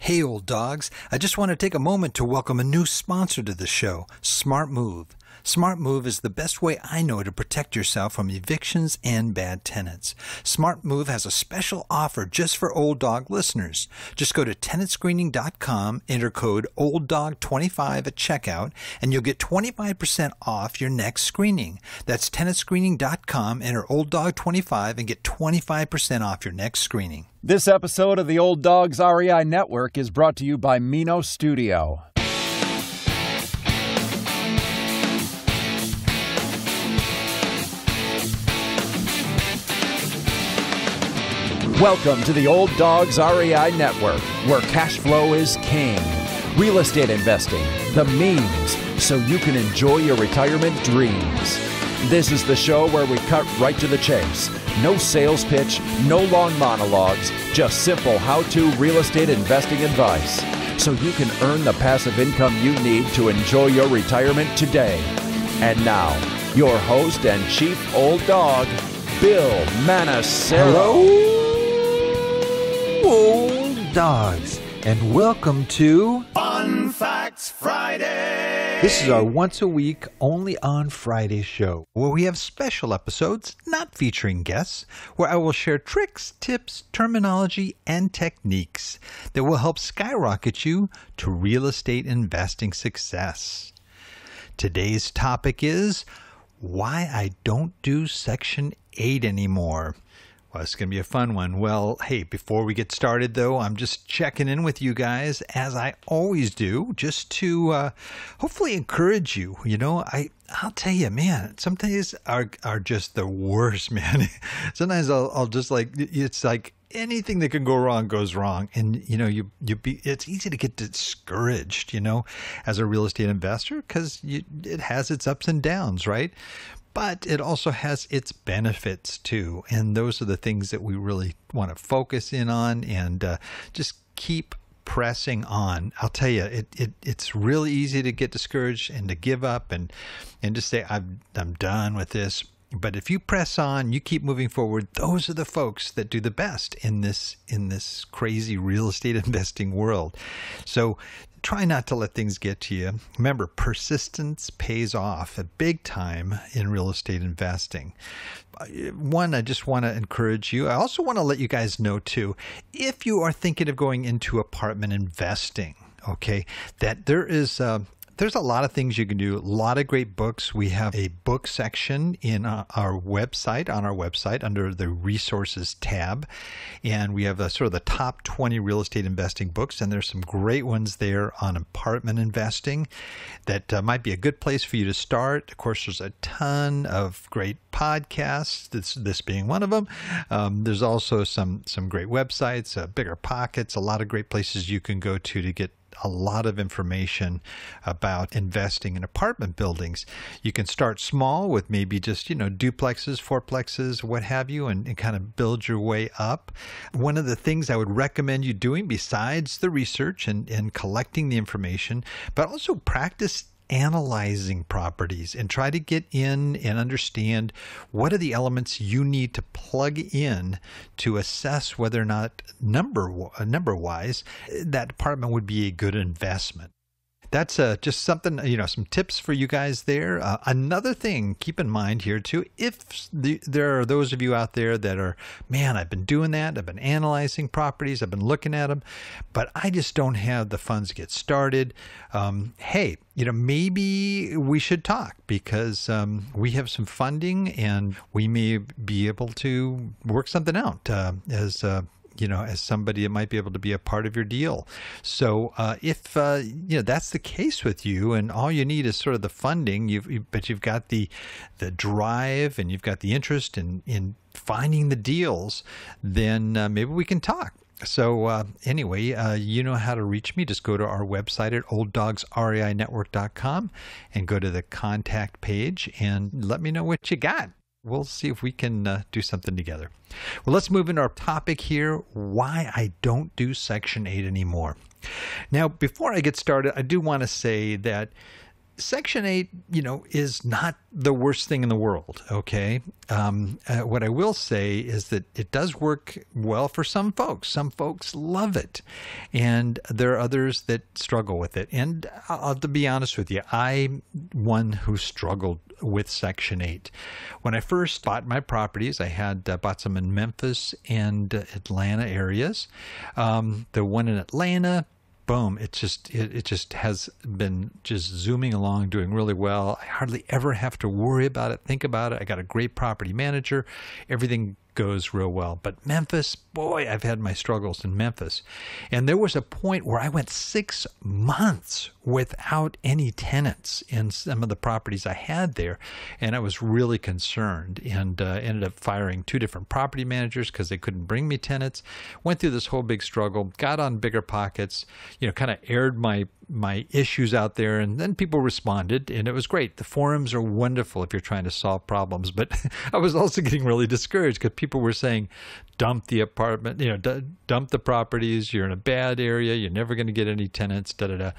Hey, old dogs. I just want to take a moment to welcome a new sponsor to the show, Smart Move. Smart Move is the best way I know to protect yourself from evictions and bad tenants. Smart Move has a special offer just for old dog listeners. Just go to tenantscreening.com, enter code OLDDOG25 at checkout, and you'll get 25% off your next screening. That's tenantscreening.com, enter OLDDOG25, and get 25% off your next screening. This episode of the Old Dogs REI Network is brought to you by Mino Studio. Welcome to the Old Dogs REI Network, where cash flow is king. Real estate investing, the means, so you can enjoy your retirement dreams. This is the show where we cut right to the chase. No sales pitch, no long monologues, just simple how-to real estate investing advice, so you can earn the passive income you need to enjoy your retirement today. And now, your host and chief old dog, Bill Manassero. Hello, old dogs, and welcome to Fun Facts Friday. This is our once-a-week, only on Friday show, where we have special episodes, not featuring guests, where I will share tricks, tips, terminology, and techniques that will help skyrocket you to real estate investing success. Today's topic is why I don't do Section 8 anymore. Well, it's going to be a fun one. Well, hey, before we get started, though, I'm just checking in with you guys, as I always do, just to hopefully encourage you. You know, I'll tell you, man, some days are just the worst, man. Sometimes I'll just it's like anything that can go wrong goes wrong. And, you know, it's easy to get discouraged, you know, as a real estate investor, because it has its ups and downs, right? But it also has its benefits too. And those are the things that we really want to focus in on and just keep pressing on. I'll tell you, it's really easy to get discouraged and to give up and just say, I'm done with this. But if you press on, you keep moving forward, those are the folks that do the best in this crazy real estate investing world. So try not to let things get to you. Remember, persistence pays off a big time in real estate investing. One, I just want to encourage you. I also want to let you guys know, too, if you are thinking of going into apartment investing, okay, that there's a lot of things you can do, a lot of great books. We have a book section in our website, under the resources tab. And we have sort of the top 20 real estate investing books. And there's some great ones there on apartment investing that might be a good place for you to start. Of course, there's a ton of great podcasts, this being one of them. There's also some great websites, Bigger Pockets, a lot of great places you can go to get a lot of information about investing in apartment buildings. You can start small with maybe just, duplexes, fourplexes, what have you, and kind of build your way up. One of the things I would recommend you doing, besides the research and collecting the information, but also practice analyzing properties and try to get in and understand what are the elements you need to plug in to assess whether or not number-wise that apartment would be a good investment. That's just something, some tips for you guys there. Another thing, keep in mind here too, if there are those of you out there that are, man, I've been doing that, I've been analyzing properties, I've been looking at them, but I just don't have the funds to get started. Hey, maybe we should talk, because we have some funding and we may be able to work something out as somebody that might be able to be a part of your deal. So if that's the case with you, and all you need is sort of the funding, but you've got the drive and you've got the interest in finding the deals, then maybe we can talk. So anyway, you know how to reach me. Just go to our website at olddogsreinetwork.com and go to the contact page and let me know what you got. We'll see if we can do something together. Well, let's move into our topic here, why I don't do Section 8 anymore. Now, before I get started, I do want to say that Section 8, is not the worst thing in the world, okay? What I will say is that it does work well for some folks. Some folks love it, and there are others that struggle with it. And to be honest with you, I'm one who struggled with Section 8. When I first bought my properties, I had bought some in Memphis and Atlanta areas. The one in Atlanta, boom, it just has been just zooming along, doing really well. I hardly ever have to worry about it, think about it. I got a great property manager. Everything goes real well. But Memphis, boy, I've had my struggles in Memphis. And there was a point where I went 6 months without any tenants in some of the properties I had there. And I was really concerned, and ended up firing 2 different property managers because they couldn't bring me tenants. Went through this whole big struggle, got on Bigger Pockets, kind of aired my issues out there, and then people responded, and it was great. The forums are wonderful if you're trying to solve problems, but I was also getting really discouraged because people were saying, dump the apartment, dump the properties, you're in a bad area, you're never going to get any tenants, da-da-da.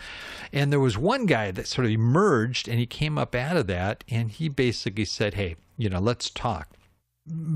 And there was one guy that sort of emerged, and he came up out of that, and he basically said, hey, let's talk.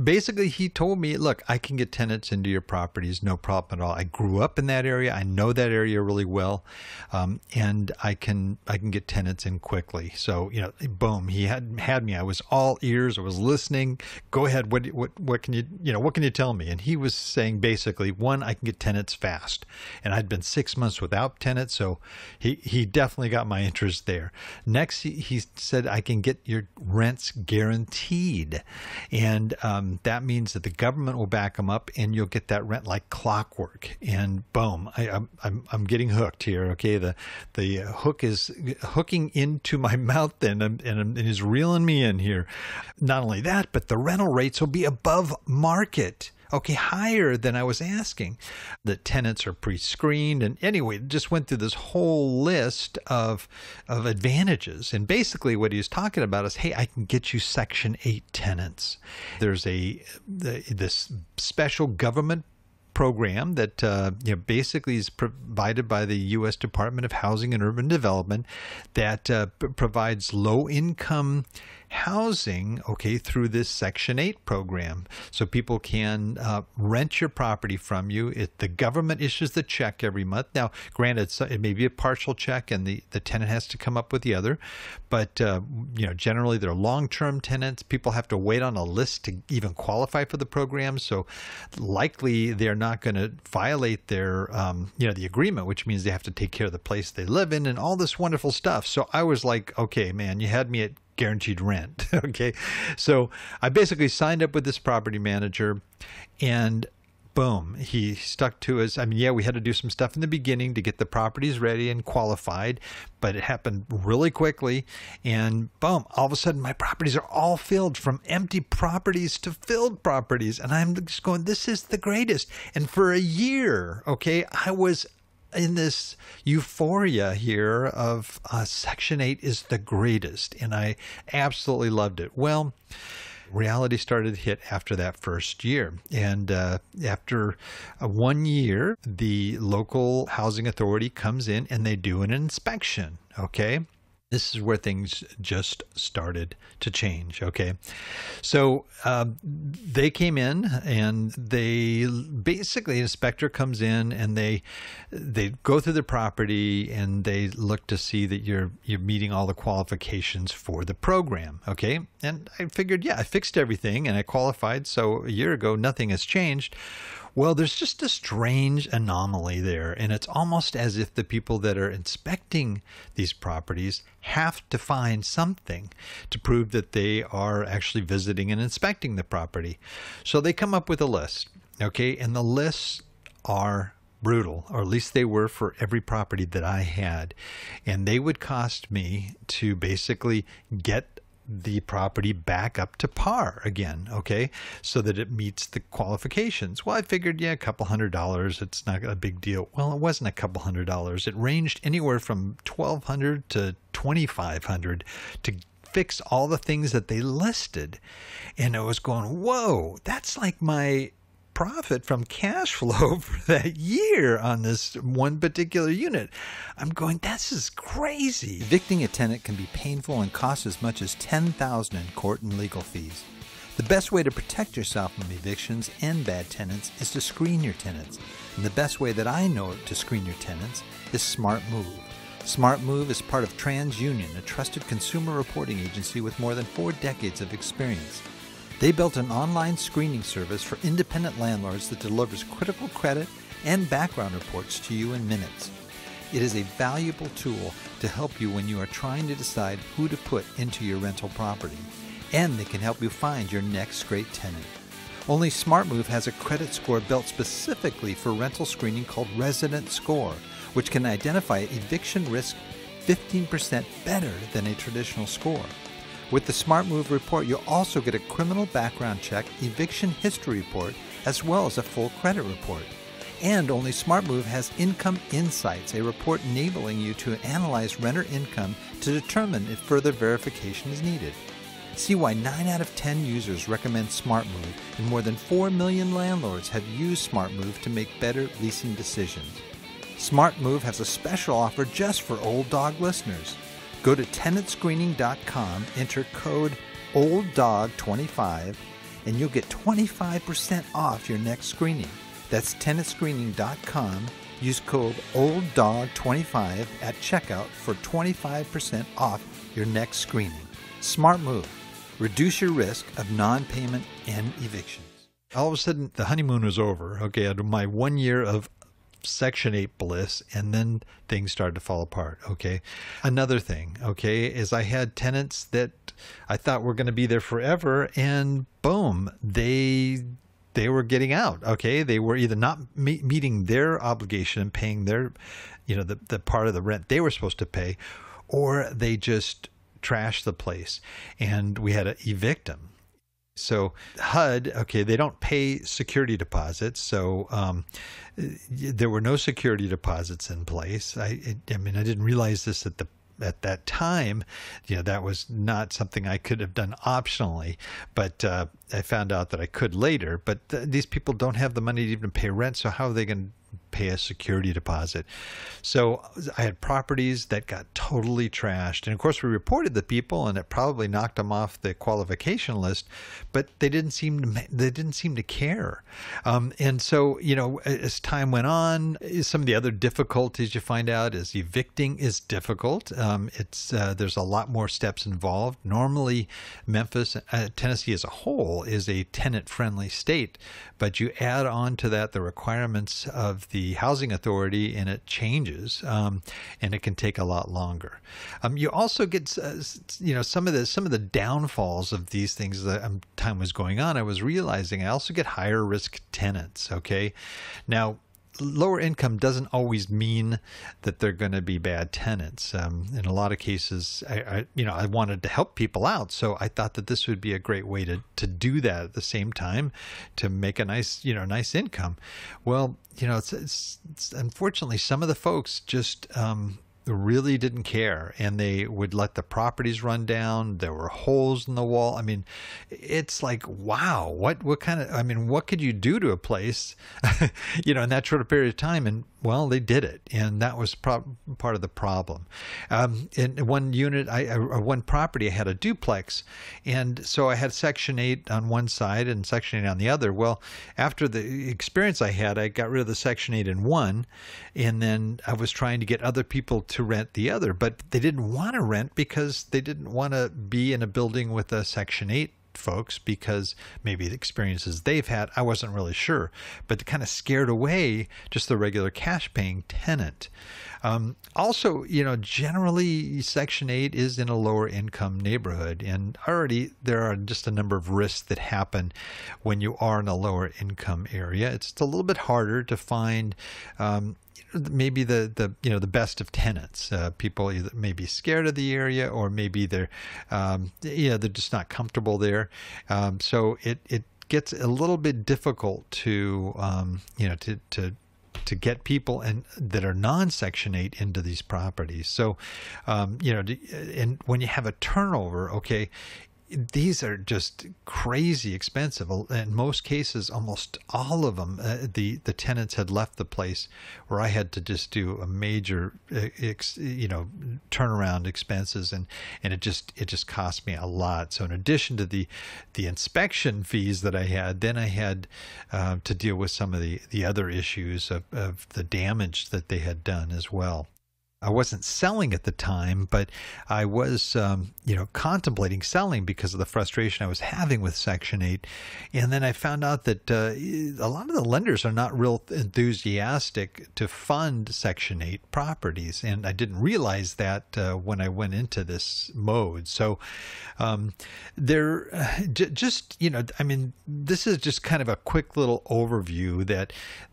Basically, he told me, look, I can get tenants into your properties, no problem at all. I grew up in that area. I know that area really well. And I can get tenants in quickly. So, boom, he had me. I was all ears. I was listening. Go ahead. What can you tell me? And he was saying basically, one, I can get tenants fast. And I'd been 6 months without tenants. So he definitely got my interest there. Next, he said, I can get your rents guaranteed. And that means that the government will back them up, and you'll get that rent like clockwork. And boom, I'm getting hooked here. Okay, the hook is hooking into my mouth, and is reeling me in here. Not only that, but the rental rates will be above market. Okay, higher than I was asking. The tenants are pre-screened, and anyway, just went through this whole list of advantages. And basically what he was talking about is, hey, I can get you Section 8 tenants. There's this special government program that basically is provided by the U.S. Department of Housing and Urban Development that provides low-income housing, through this Section 8 program. So people can rent your property from you. The government issues the check every month. Now, granted, it may be a partial check, and the tenant has to come up with the other. But, generally they're long-term tenants. People have to wait on a list to even qualify for the program. So likely they're not going to violate their, the agreement, which means they have to take care of the place they live in and all this wonderful stuff. So I was like, okay, man, you had me at guaranteed rent. Okay. So I basically signed up with this property manager, and boom, he stuck to his, we had to do some stuff in the beginning to get the properties ready and qualified, but it happened really quickly. And boom, all of a sudden my properties are all filled, from empty properties to filled properties. And I'm just going, this is the greatest. And for a year, I was in this euphoria here of Section 8 is the greatest, and I absolutely loved it. Well, reality started to hit after that first year. And after 1 year, the local housing authority comes in and they do an inspection, This is where things just started to change, So they came in, and they basically, the inspector comes in, and they go through the property, and they look to see that you're meeting all the qualifications for the program, And I figured, I fixed everything, and I qualified, so a year ago, nothing has changed. Well, there's just a strange anomaly there, and it's almost as if the people that are inspecting these properties have to find something to prove that they are actually visiting and inspecting the property. So they come up with a list, and the lists are brutal, or at least they were for every property that I had, and they would cost me to basically get the property back up to par again, so that it meets the qualifications. Well, I figured, a couple $100, it's not a big deal. Well, it wasn't a couple $100. It ranged anywhere from $1,200 to $2,500 to fix all the things that they listed. And I was going, whoa, that's like my profit from cash flow for that year on this one particular unit. I'm going, this is crazy. Evicting a tenant can be painful and cost as much as $10,000 in court and legal fees. The best way to protect yourself from evictions and bad tenants is to screen your tenants. And the best way that I know to screen your tenants is SmartMove. SmartMove is part of TransUnion, a trusted consumer reporting agency with more than 4 decades of experience. They built an online screening service for independent landlords that delivers critical credit and background reports to you in minutes. It is a valuable tool to help you when you are trying to decide who to put into your rental property, and they can help you find your next great tenant. Only SmartMove has a credit score built specifically for rental screening called Resident Score, which can identify eviction risk 15% better than a traditional score. With the SmartMove report, you'll also get a criminal background check, eviction history report, as well as a full credit report. And only SmartMove has Income Insights, a report enabling you to analyze renter income to determine if further verification is needed. See why 9 out of 10 users recommend SmartMove, and more than 4 million landlords have used SmartMove to make better leasing decisions. SmartMove has a special offer just for Old Dog listeners. Go to tenantscreening.com, enter code OLDDOG25, and you'll get 25% off your next screening. That's tenantscreening.com. Use code OLDDOG25 at checkout for 25% off your next screening. SmartMove. Reduce your risk of non-payment and evictions. All of a sudden, the honeymoon was over. Okay, I had my 1 year of Section 8 bliss, and then things started to fall apart. Okay. Another thing, okay, is I had tenants that I thought were going to be there forever, and boom, they were getting out. Okay. They were either not meeting their obligation and paying their, the part of the rent they were supposed to pay, or they just trashed the place, and we had to evict them. So HUD, okay, they don't pay security deposits, so there were no security deposits in place. I didn't realize this at that time. That was not something I could have done optionally, but I found out that I could later. But these people don't have the money to even pay rent, so how are they going to pay a security deposit? So I had properties that got totally trashed, and of course we reported the people, and it probably knocked them off the qualification list, but they didn't seem to care. And so as time went on, some of the other difficulties you find out is evicting is difficult. There's a lot more steps involved. Normally Memphis, Tennessee as a whole is a tenant-friendly state, but you add on to that the requirements of the housing authority, and it changes, and it can take a lot longer. You also get some of the downfalls of these things. As time was going on, I was realizing I also get higher risk tenants. Okay, now lower income doesn't always mean that they're going to be bad tenants. In a lot of cases, I wanted to help people out, so I thought that this would be a great way to do that at the same time, to make a nice income. Well, it's unfortunately some of the folks just really didn't care, and they would let the properties run down. There were holes in the wall. I mean, it's like, wow, what could you do to a place, in that short period of time? And well, they did it, and that was part of the problem. In one unit, one property, I had a duplex, and so I had Section 8 on one side and Section 8 on the other. Well, after the experience I had, I got rid of the Section 8 in one, and then I was trying to get other people to rent the other, but they didn't want to rent because they didn't want to be in a building with a Section 8 folks, because maybe the experiences they've had, I wasn't really sure, but it kind of scared away just the regular cash paying tenant. Also, generally Section 8 is in a lower income neighborhood, and already there are just a number of risks that happen when you are in a lower income area. It's a little bit harder to find maybe the best of tenants. People either may be scared of the area, or maybe they're just not comfortable there. So it gets a little bit difficult to get people that are non-Section 8 into these properties. So and when you have a turnover, okay, these are just crazy expensive. In most cases, almost all of them, the tenants had left the place where I had to just do a major, turnaround expenses, and it just cost me a lot. So in addition to the inspection fees that I had, then I had to deal with some of the other issues of the damage that they had done as well. I wasn't selling at the time, but I was, contemplating selling because of the frustration I was having with Section 8. And then I found out that a lot of the lenders are not real enthusiastic to fund Section 8 properties. And I didn't realize that when I went into this mode. So this is just kind of a quick little overview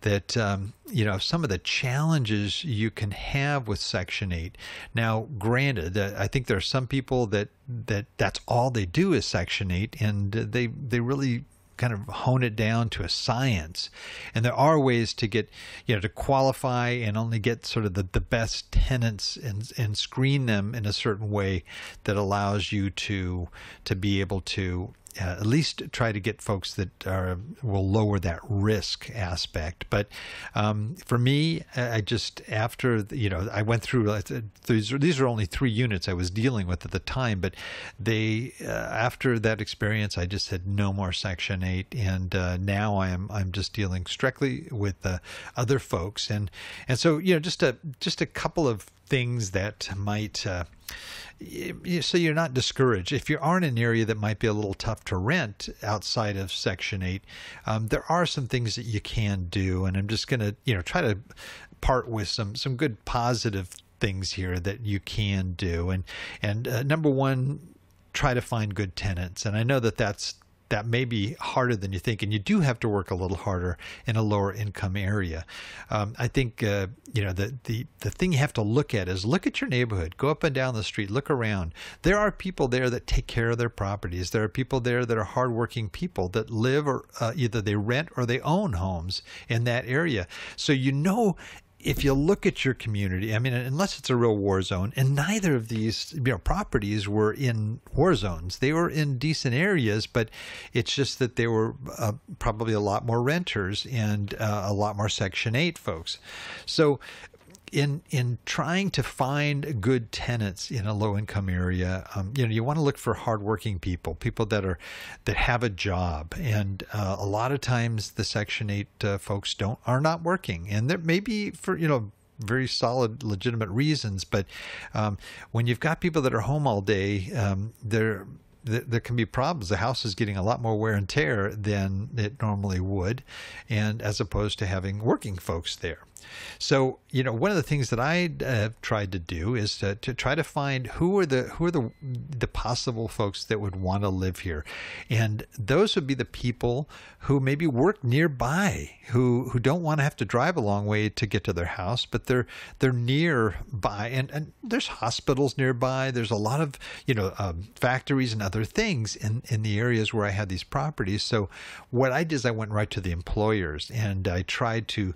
that some of the challenges you can have with Section 8. Now, granted, I think there are some people that's all they do is Section 8, and they really kind of hone it down to a science. And there are ways to get, to qualify and only get sort of the best tenants and screen them in a certain way that allows you to be able to at least try to get folks that will lower that risk aspect. But for me, I just, after, I went through, these are only 3 units I was dealing with at the time, but after that experience, I just said no more Section 8. And now I'm just dealing strictly with other folks. And so, just a couple of things that might, so you're not discouraged. If you are in an area that might be a little tough to rent outside of Section 8, there are some things that you can do. And I'm just going to, try to part with some good positive things here that you can do. And number one, try to find good tenants. And I know that may be harder than you think, and you do have to work a little harder in a lower income area. I think the thing you have to look at is look at your neighborhood, go up and down the street, look around. There are people there that take care of their properties. There are people there that are hardworking people that live or either they rent or they own homes in that area. So if you look at your community, unless it's a real war zone, and neither of these properties were in war zones. They were in decent areas, but it's just that there were probably a lot more renters and a lot more Section 8 folks. So in trying to find good tenants in a low-income area, you want to look for hardworking people that have a job, and a lot of times the Section 8 folks are not working, and there may be for very solid, legitimate reasons, but when you've got people that are home all day, there can be problems. The house is getting a lot more wear and tear than it normally would, and as opposed to having working folks there. So, one of the things that I have tried to do is to try to find who are the possible folks that would want to live here. And those would be the people who maybe work nearby, who don't want to have to drive a long way to get to their house, but they're nearby. And there's hospitals nearby. There's a lot of, factories and other things in the areas where I had these properties. So what I did is I went right to the employers, and I tried to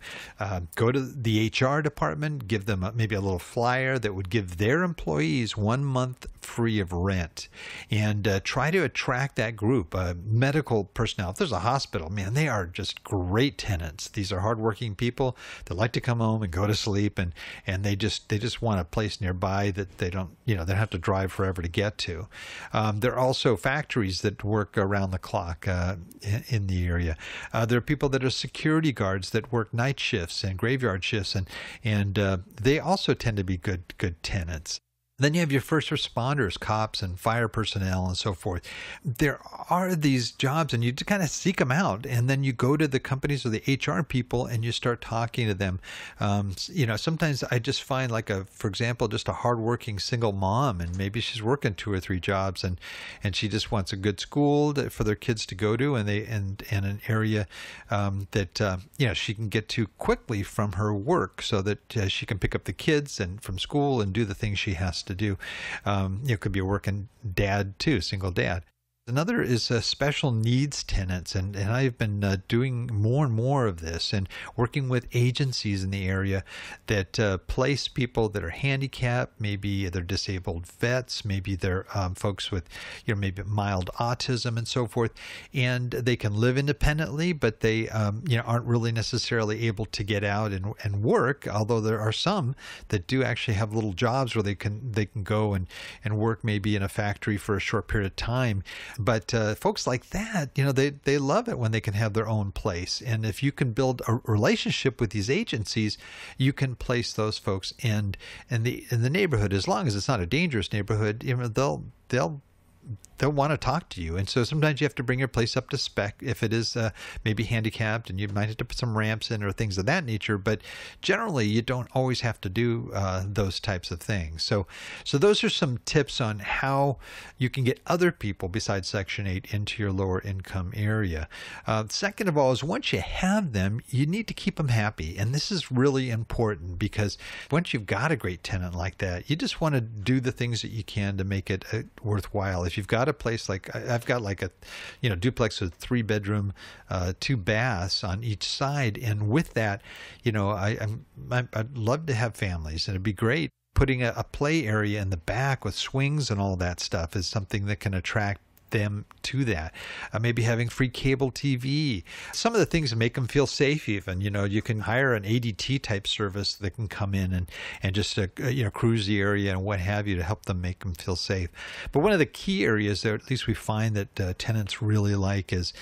go to the HR department, give them maybe a little flyer that would give their employees 1 month free of rent, and try to attract that group. Medical personnel, if there's a hospital, man, they are just great tenants. These are hardworking people that like to come home and go to sleep, and they just want a place nearby that they don't have to drive forever to get to. There are also factories that work around the clock in the area. There are people that are security guards that work night shifts and graveyard shifts, and they also tend to be good tenants. Then you have your first responders, cops and fire personnel and so forth. There are these jobs, and you kind of seek them out, and then you go to the companies or the HR people and you start talking to them. Sometimes I just find for example, just a hardworking single mom, and maybe she's working 2 or 3 jobs, and she just wants a good school for their kids to go to, and an area that she can get to quickly from her work, so that she can pick up the kids and from school and do the things she has to do. Could be a working dad too, single dad. Another is special needs tenants, and I've been doing more and more of this and working with agencies in the area that place people that are handicapped. Maybe they're disabled vets, maybe they're folks with maybe mild autism and so forth, and they can live independently, but they aren't really necessarily able to get out and work, although there are some that do actually have little jobs where they can go and work maybe in a factory for a short period of time. But folks like that, they love it when they can have their own place. And if you can build a relationship with these agencies, you can place those folks in the neighborhood. As long as it's not a dangerous neighborhood, they'll want to talk to you. And so sometimes you have to bring your place up to spec if it is maybe handicapped, and you might have to put some ramps in or things of that nature. But generally, you don't always have to do those types of things. So those are some tips on how you can get other people besides Section 8 into your lower income area. Second of all is once you have them, you need to keep them happy. And this is really important, because once you've got a great tenant like that, you just want to do the things that you can to make it worthwhile. If you've got a place like I've got like a duplex with 3-bedroom, 2 baths on each side, and with that, I'd love to have families, and it'd be great. Putting a play area in the back with swings and all that stuff is something that can attract them to that. Maybe having free cable TV. Some of the things that make them feel safe even. You can hire an ADT type service that can come in and just cruise the area and what have you to help them make them feel safe. But one of the key areas that at least we find that tenants really like is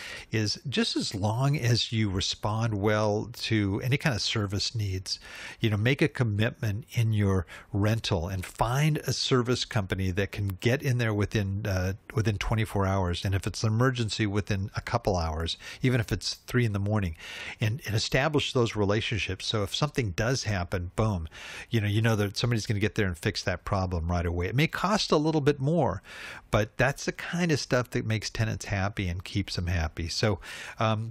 just as long as you respond well to any kind of service needs. Make a commitment in your rental and find a service company that can get in there within 24 hours, and if it's an emergency, within a couple hours, even if it's 3 a.m, and establish those relationships. So if something does happen, boom, you know that somebody's going to get there and fix that problem right away. It may cost a little bit more, but that's the kind of stuff that makes tenants happy and keeps them happy. So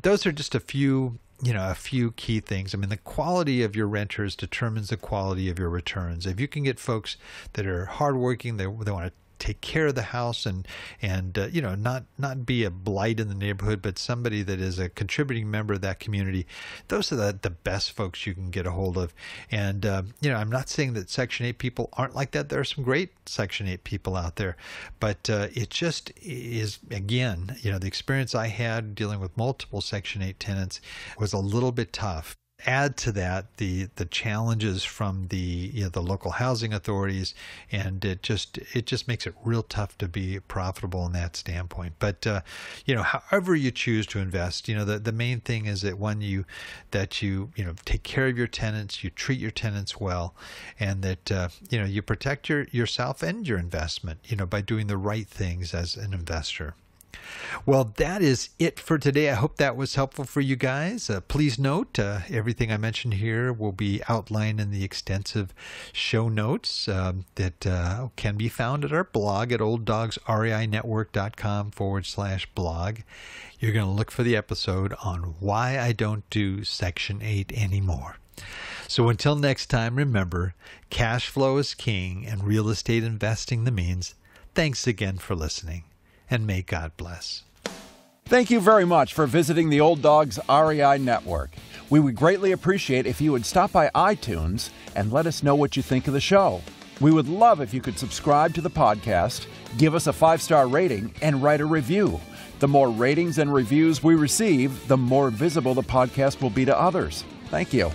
those are just a few key things. I mean, the quality of your renters determines the quality of your returns. If you can get folks that are hardworking, they want to take care of the house and not be a blight in the neighborhood, but somebody that is a contributing member of that community. Those are the best folks you can get a hold of. And I'm not saying that Section 8 people aren't like that. There are some great Section 8 people out there, but it just is, again, the experience I had dealing with multiple Section 8 tenants was a little bit tough. Add to that the challenges from the local housing authorities, and it just makes it real tough to be profitable in that standpoint. But however you choose to invest, the main thing is that you take care of your tenants, you treat your tenants well, and that you protect yourself and your investment by doing the right things as an investor. Well, that is it for today. I hope that was helpful for you guys. Please note, everything I mentioned here will be outlined in the extensive show notes that can be found at our blog at olddogsreinetwork.com/blog. You're going to look for the episode on why I don't do Section 8 anymore. So until next time, remember, cash flow is king and real estate investing the means. Thanks again for listening, and may God bless. Thank you very much for visiting the Old Dogs REI Network. We would greatly appreciate if you would stop by iTunes and let us know what you think of the show. We would love if you could subscribe to the podcast, give us a 5-star rating, and write a review. The more ratings and reviews we receive, the more visible the podcast will be to others. Thank you.